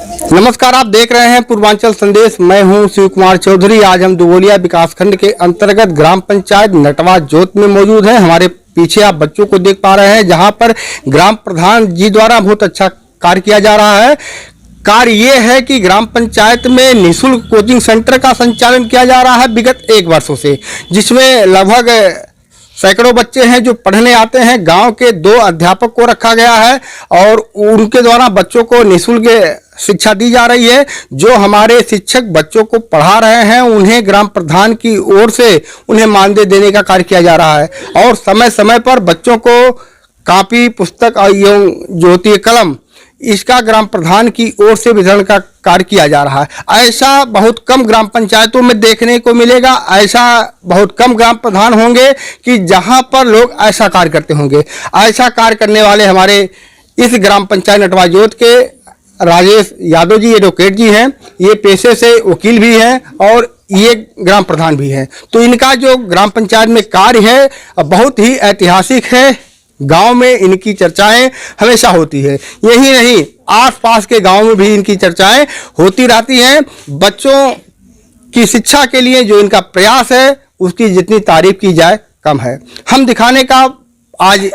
नमस्कार, आप देख रहे हैं पूर्वांचल संदेश। मैं हूं शिव कुमार चौधरी। आज हम दुबोलिया विकासखंड के अंतर्गत ग्राम पंचायत नटवा जोत में मौजूद हैं। हमारे पीछे आप बच्चों को देख पा रहे हैं, जहां पर ग्राम प्रधान जी द्वारा बहुत अच्छा कार्य किया जा रहा है। कार्य ये है कि ग्राम पंचायत में निःशुल्क कोचिंग सेंटर का संचालन किया जा रहा है विगत 1 वर्षों से, जिसमें लगभग सैकड़ों बच्चे हैं जो पढ़ने आते हैं। गांव के 2 अध्यापक को रखा गया है और उनके द्वारा बच्चों को निःशुल्क शिक्षा दी जा रही है। जो हमारे शिक्षक बच्चों को पढ़ा रहे हैं, उन्हें ग्राम प्रधान की ओर से उन्हें मानदेय देने का कार्य किया जा रहा है और समय समय पर बच्चों को कॉपी, पुस्तक और जो होती है कलम, इसका ग्राम प्रधान की ओर से वितरण का कार्य किया जा रहा है। ऐसा बहुत कम ग्राम पंचायतों में देखने को मिलेगा। ऐसा बहुत कम ग्राम प्रधान होंगे कि जहां पर लोग ऐसा कार्य करते होंगे। ऐसा कार्य करने वाले हमारे इस ग्राम पंचायत नटवा जोत के राजेश यादव जी एडवोकेट जी हैं। ये पेशे से वकील भी हैं और ये ग्राम प्रधान भी हैं। तो इनका जो ग्राम पंचायत में कार्य है बहुत ही ऐतिहासिक है। गांव में इनकी चर्चाएं हमेशा होती है। यही नहीं, आसपास के गांव में भी इनकी चर्चाएं होती रहती हैं। बच्चों की शिक्षा के लिए जो इनका प्रयास है, उसकी जितनी तारीफ की जाए कम है। हम दिखाने का आज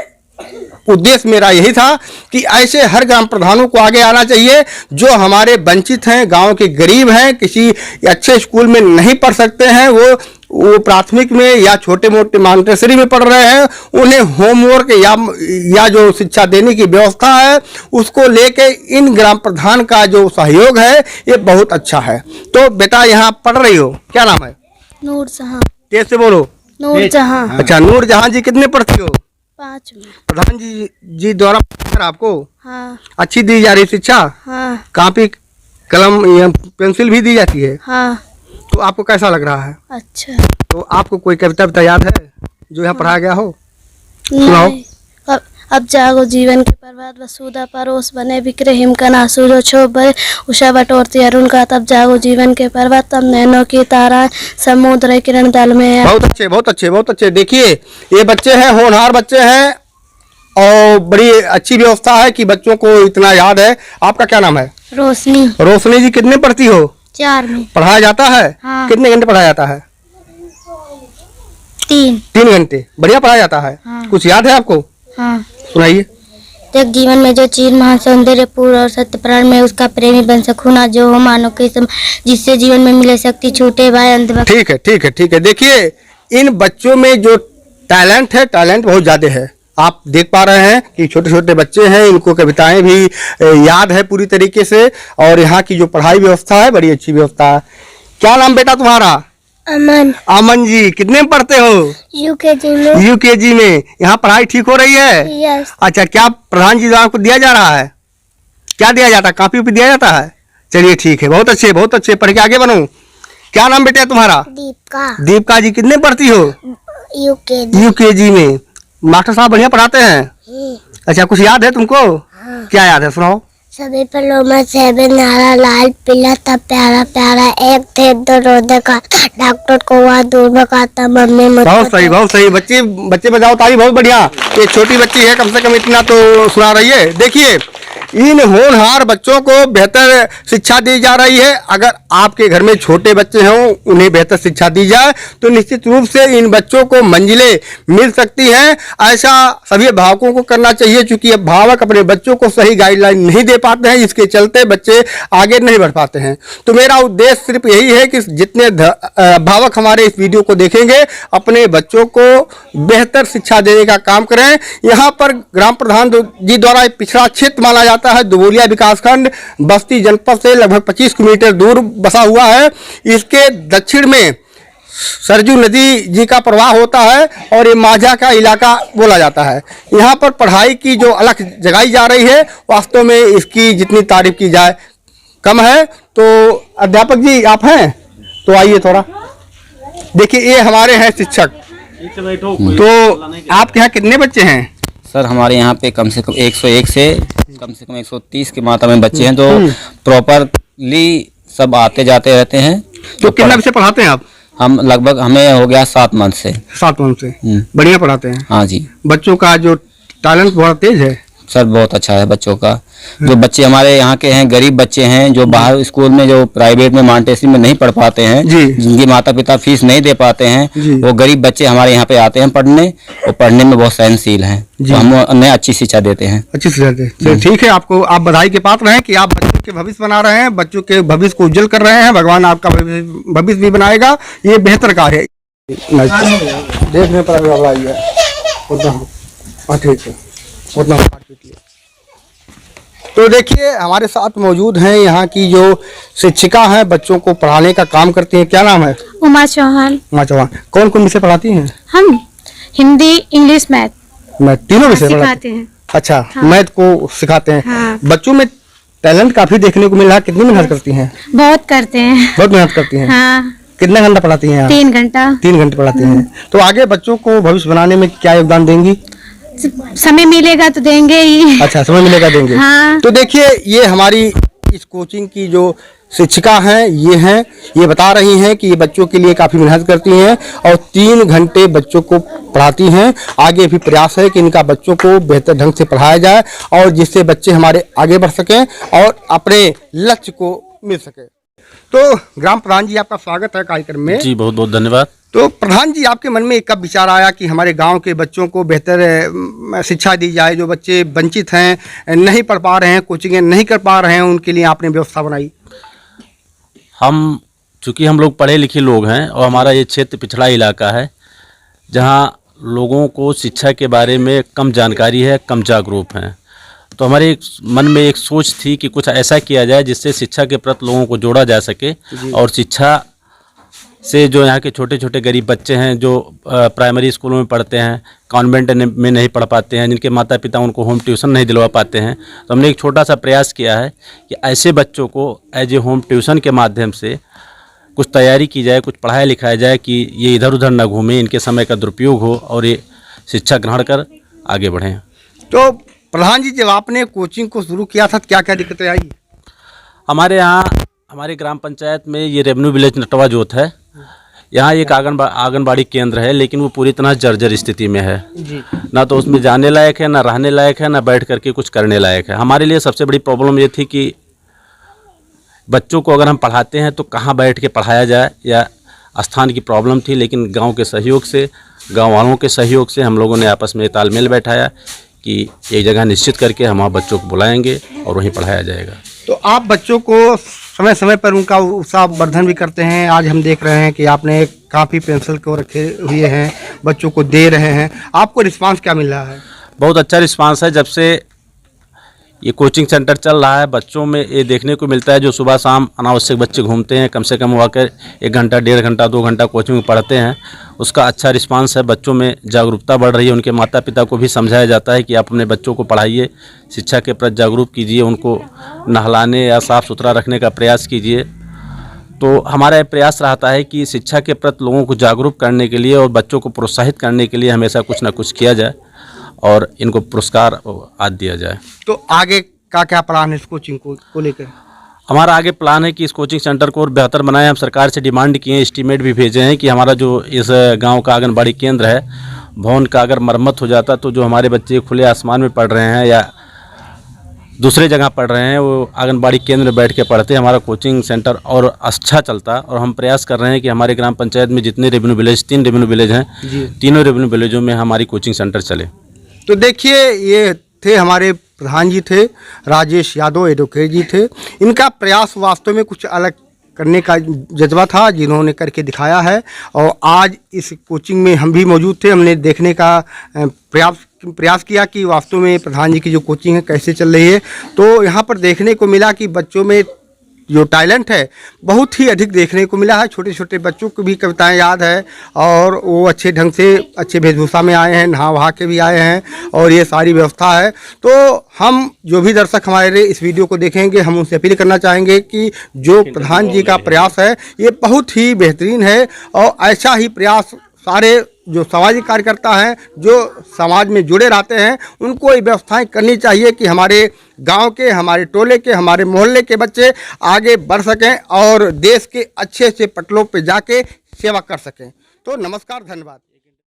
उद्देश्य मेरा यही था कि ऐसे हर ग्राम प्रधानों को आगे आना चाहिए जो हमारे वंचित हैं, गांव के गरीब हैं, किसी अच्छे स्कूल में नहीं पढ़ सकते हैं, वो प्राथमिक में या छोटे मोटे मॉन्टेसरी में पढ़ रहे हैं। उन्हें होमवर्क या जो शिक्षा देने की व्यवस्था है, उसको लेके इन ग्राम प्रधान का जो सहयोग है ये बहुत अच्छा है। तो बेटा, यहाँ पढ़ रही हो, क्या नाम है? नूरजहां। कैसे बोलो? नूरजहां। अच्छा, नूरजहां जी कितने पढ़ती हो? 5 में। प्रधान जी द्वारा आपको हाँ। अच्छी दी जा रही शिक्षा? हाँ। कॉपी, कलम या पेंसिल भी दी जाती है? हाँ। तो आपको कैसा लग रहा है? अच्छा। तो आपको कोई कविता याद है जो यहाँ पढ़ाया गया हो? सुनाओ। अब जागो जीवन के पर्वत वसुधा परोस बने बिखरे हिमकना सूरज क्षोभ उषा बटोरती अरुण का। तब जागो जीवन के पर्वत, तब नैनों की तारा समुद्र किरण दल में। बहुत अच्छे, बहुत अच्छे, बहुत अच्छे। देखिए, ये बच्चे हैं, होनहार बच्चे हैं और बड़ी अच्छी व्यवस्था है कि बच्चों को इतना याद है। आपका क्या नाम है? रोशनी। रोशनी जी कितने पढ़ती हो? 4 में। पढ़ाया जाता है? हाँ। कितने घंटे पढ़ाया जाता है? 3 घंटे। बढ़िया पढ़ाया जाता है। हाँ। कुछ याद है आपको? हाँ। सुनाइए। जग जीवन में जो चीज महान सौंदर्य पूर्ण और सत्य प्राण में उसका प्रेमी बन सकूं ना, जो हो मानो के जिससे जीवन में मिले शक्ति छूटे भाई अंधभक्त। ठीक है, ठीक है, ठीक है। देखिए, इन बच्चों में जो टैलेंट है, टैलेंट बहुत ज्यादा है। आप देख पा रहे हैं कि छोटे छोटे बच्चे हैं, इनको कविताएं भी याद है पूरी तरीके से और यहाँ की जो पढ़ाई व्यवस्था है बड़ी अच्छी व्यवस्था है। क्या नाम बेटा तुम्हारा? अमन। अमन जी कितने में पढ़ते हो? यूकेजी में। यूकेजी में। यहाँ पढ़ाई ठीक हो रही है? यस। अच्छा, क्या प्रधान जी द्वारा आपको दिया जा रहा है? क्या दिया जाता है? कॉपी भी दिया जाता है? चलिए ठीक है, बहुत अच्छे, बहुत अच्छे। पढ़ के आगे बनो। क्या नाम बेटा तुम्हारा? दीपिका। दीपिका जी कितने पढ़ती हो? यूकेजी में। मास्टर साहब बढ़िया पढ़ाते हैं? अच्छा, कुछ याद है तुमको? हाँ। क्या याद है, सुनाओ। सभी पलों में सेबे नारा लाल पीला था प्यारा प्यारा, एक थे 2 रोदे का डॉक्टर को वह दूर भगाता मम्मी मुझको। बहुत सही, बहुत सही। बच्चे बजाओ ताली, बहुत बढ़िया। ये छोटी बच्ची है, कम से कम इतना तो सुना रही है। देखिए, इन होनहार बच्चों को बेहतर शिक्षा दी जा रही है। अगर आपके घर में छोटे बच्चे हों, उन्हें बेहतर शिक्षा दी जाए तो निश्चित रूप से इन बच्चों को मंजिलें मिल सकती हैं। ऐसा सभी अभिभावकों को करना चाहिए, क्योंकि अभिभावक अपने बच्चों को सही गाइडलाइन नहीं दे पाते हैं, इसके चलते बच्चे आगे नहीं बढ़ पाते हैं। तो मेरा उद्देश्य सिर्फ यही है कि जितने अभिभावक हमारे इस वीडियो को देखेंगे, अपने बच्चों को बेहतर शिक्षा देने का काम करें। यहाँ पर ग्राम प्रधान जी द्वारा पिछड़ा क्षेत्र माना जाता है। दुबोलिया विकासखंड बस्ती जनपद से लगभग 25 किलोमीटर दूर बसा हुआ है। इसके दक्षिण में सरजू नदी जी का प्रवाह होता है और ये माझा का इलाका बोला जाता है। यहाँ पर पढ़ाई की जो अलख जगाई जा रही है, वास्तव में इसकी जितनी तारीफ की जाए कम है। तो अध्यापक जी आप हैं, तो आइए थोड़ा देखिए। ये हमारे हैं शिक्षक। तो आपके यहाँ कितने बच्चे हैं? सर, हमारे यहाँ पे कम से कम 101 से कम 130 की मात्रा में बच्चे हैं जो प्रॉपरली सब आते जाते रहते हैं। तो कितना विषय पढ़ाते हैं आप? हम लगभग, हमें हो गया 7 मंथ से। 7 मंथ से। बढ़िया पढ़ाते हैं? हाँ जी। बच्चों का जो टैलेंट बहुत तेज है। सर बहुत अच्छा है बच्चों का। जो बच्चे हमारे यहाँ के हैं, गरीब बच्चे हैं, जो बाहर स्कूल में, जो प्राइवेट में मांटेसरी में नहीं पढ़ पाते हैं, जी। जिनके माता पिता फीस नहीं दे पाते हैं, जी। वो गरीब बच्चे हमारे यहाँ पे आते हैं पढ़ने, और पढ़ने में बहुत सहनशील हैं। जी। तो हम उन्हें अच्छी शिक्षा देते हैं। अच्छी से चलिए ठीक है, आपको आप बधाई के पात्र हैं कि आप बच्चों के भविष्य बना रहे हैं, बच्चों के भविष्य को उज्जवल कर रहे हैं। भगवान आपका भविष्य भी बनाएगा, ये बेहतर कार्य है। देखने पर ठीक है, उतना तो देखिए हमारे साथ मौजूद हैं यहाँ की जो शिक्षिका हैं, बच्चों को पढ़ाने का काम करती हैं। क्या नाम है? उमा चौहान। उमा चौहान। कौन कौन विषय पढ़ाती हैं? हम हिंदी, इंग्लिश, मैथ मैं तीनों विषय सिखाते हैं। अच्छा, मैथ को सिखाते हैं। हाँ। बच्चों में टैलेंट काफी देखने को मिल रहा है। कितनी मेहनत करती हैं? बहुत करते हैं। बहुत मेहनत करती हैं। हाँ, कितना घंटा पढ़ाती हैं? 3 घंटा। 3 घंटे पढ़ाती हैं। तो आगे बच्चों को भविष्य बनाने में क्या योगदान देंगी? समय मिलेगा तो देंगे ही। अच्छा, समय मिलेगा देंगे। हाँ। तो देखिए ये हमारी इस कोचिंग की जो शिक्षिका हैं, ये बता रही हैं कि ये बच्चों के लिए काफ़ी मेहनत करती हैं और 3 घंटे बच्चों को पढ़ाती हैं। आगे भी प्रयास है कि इनका बच्चों को बेहतर ढंग से पढ़ाया जाए और जिससे बच्चे हमारे आगे बढ़ सकें और अपने लक्ष्य को मिल सके। तो ग्राम प्रधान जी, आपका स्वागत है कार्यक्रम में। जी, बहुत बहुत धन्यवाद। तो प्रधान जी, आपके मन में कब विचार आया कि हमारे गांव के बच्चों को बेहतर शिक्षा दी जाए? जो बच्चे वंचित हैं, नहीं पढ़ पा रहे हैं, कोचिंगें नहीं कर पा रहे हैं, उनके लिए आपने व्यवस्था बनाई? चूँकि हम लोग पढ़े लिखे लोग हैं और हमारा ये क्षेत्र पिछड़ा इलाका है, जहाँ लोगों को शिक्षा के बारे में कम जानकारी है, कम जागरूक हैं। तो हमारे मन में एक सोच थी कि कुछ ऐसा किया जाए जिससे शिक्षा के प्रति लोगों को जोड़ा जा सके और शिक्षा से जो यहाँ के छोटे छोटे गरीब बच्चे हैं, जो प्राइमरी स्कूलों में पढ़ते हैं, कॉन्वेंट में नहीं पढ़ पाते हैं, जिनके माता पिता उनको होम ट्यूशन नहीं दिलवा पाते हैं, तो हमने एक छोटा सा प्रयास किया है कि ऐसे बच्चों को एज ए होम ट्यूशन के माध्यम से कुछ तैयारी की जाए, कुछ पढ़ाया लिखाया जाए कि ये इधर उधर न घूमें, इनके समय का दुरुपयोग हो और ये शिक्षा ग्रहण कर आगे बढ़ें। तो प्रधान जी, जब आपने कोचिंग को शुरू किया था, क्या क्या दिक्कतें आई? हमारे यहाँ, हमारे ग्राम पंचायत में ये रेवेन्यू विलेज नटवा जोत है, यहाँ एक आंगनबाड़ी केंद्र है, लेकिन वो पूरी तरह जर्जर स्थिति में है जी। ना तो उसमें जाने लायक है, ना रहने लायक है, ना बैठ करके कुछ करने लायक है। हमारे लिए सबसे बड़ी प्रॉब्लम ये थी कि बच्चों को अगर हम पढ़ाते हैं तो कहाँ बैठ के पढ़ाया जाए, या स्थान की प्रॉब्लम थी। लेकिन गांव के सहयोग से, गांव वालों के सहयोग से हम लोगों ने आपस में तालमेल बैठाया कि एक जगह निश्चित करके हम वहाँ बच्चों को बुलाएंगे और वहीं पढ़ाया जाएगा। तो आप बच्चों को समय समय पर उनका उत्साह वर्धन भी करते हैं। आज हम देख रहे हैं कि आपने काफ़ी पेंसिल को रखे हुए हैं, बच्चों को दे रहे हैं। आपको रिस्पांस क्या मिल रहा है? बहुत अच्छा रिस्पांस है। जब से ये कोचिंग सेंटर चल रहा है, बच्चों में ये देखने को मिलता है, जो सुबह शाम अनावश्यक बच्चे घूमते हैं, कम से कम आकर 1 घंटा, 1.5 घंटा, 2 घंटा कोचिंग में पढ़ते हैं, उसका अच्छा रिस्पांस है। बच्चों में जागरूकता बढ़ रही है। उनके माता पिता को भी समझाया जाता है कि आप अपने बच्चों को पढ़ाइए, शिक्षा के प्रति जागरूक कीजिए, उनको नहलाने या साफ़ सुथरा रखने का प्रयास कीजिए। तो हमारा प्रयास रहता है कि शिक्षा के प्रति लोगों को जागरूक करने के लिए और बच्चों को प्रोत्साहित करने के लिए हमेशा कुछ ना कुछ किया जाए और इनको पुरस्कार आदि दिया जाए। तो आगे का क्या प्लान है इस कोचिंग को लेकर? हमारा आगे प्लान है कि इस कोचिंग सेंटर को और बेहतर बनाएं। हम सरकार से डिमांड किए हैं, एस्टीमेट भी भेजे हैं कि हमारा जो इस गांव का आंगनबाड़ी केंद्र है, भवन का अगर मरम्मत हो जाता तो जो हमारे बच्चे खुले आसमान में पढ़ रहे हैं या दूसरे जगह पढ़ रहे हैं, वो आंगनबाड़ी केंद्र में बैठ के पढ़ते, हमारा कोचिंग सेंटर और अच्छा चलता। और हम प्रयास कर रहे हैं कि हमारे ग्राम पंचायत में जितने रेवेन्यू विलेज, 3 रेवेन्यू विलेज हैं, तीनों रेवेन्यू विलेजों में हमारी कोचिंग सेंटर चले। तो देखिए, ये थे हमारे प्रधान जी, थे राजेश यादव, एडवोकेट जी थे। इनका प्रयास वास्तव में कुछ अलग करने का जज्बा था, जिन्होंने करके दिखाया है। और आज इस कोचिंग में हम भी मौजूद थे। हमने देखने का प्रयास किया कि वास्तव में प्रधान जी की जो कोचिंग है कैसे चल रही है। तो यहाँ पर देखने को मिला कि बच्चों में जो टैलेंट है बहुत ही अधिक देखने को मिला है। छोटे छोटे बच्चों को भी कविताएं याद है और वो अच्छे ढंग से, अच्छे वेशभूषा में आए हैं, नहा वहा के भी आए हैं और ये सारी व्यवस्था है। तो हम जो भी दर्शक हमारे इस वीडियो को देखेंगे, हम उनसे अपील करना चाहेंगे कि जो प्रधान जी का प्रयास है ये बहुत ही बेहतरीन है और ऐसा ही प्रयास सारे जो सामाजिक कार्यकर्ता हैं, जो समाज में जुड़े रहते हैं, उनको ये व्यवस्थाएं करनी चाहिए कि हमारे गांव के, हमारे टोले के, हमारे मोहल्ले के बच्चे आगे बढ़ सकें और देश के अच्छे अच्छे पटलों पे जाके सेवा कर सकें। तो नमस्कार, धन्यवाद।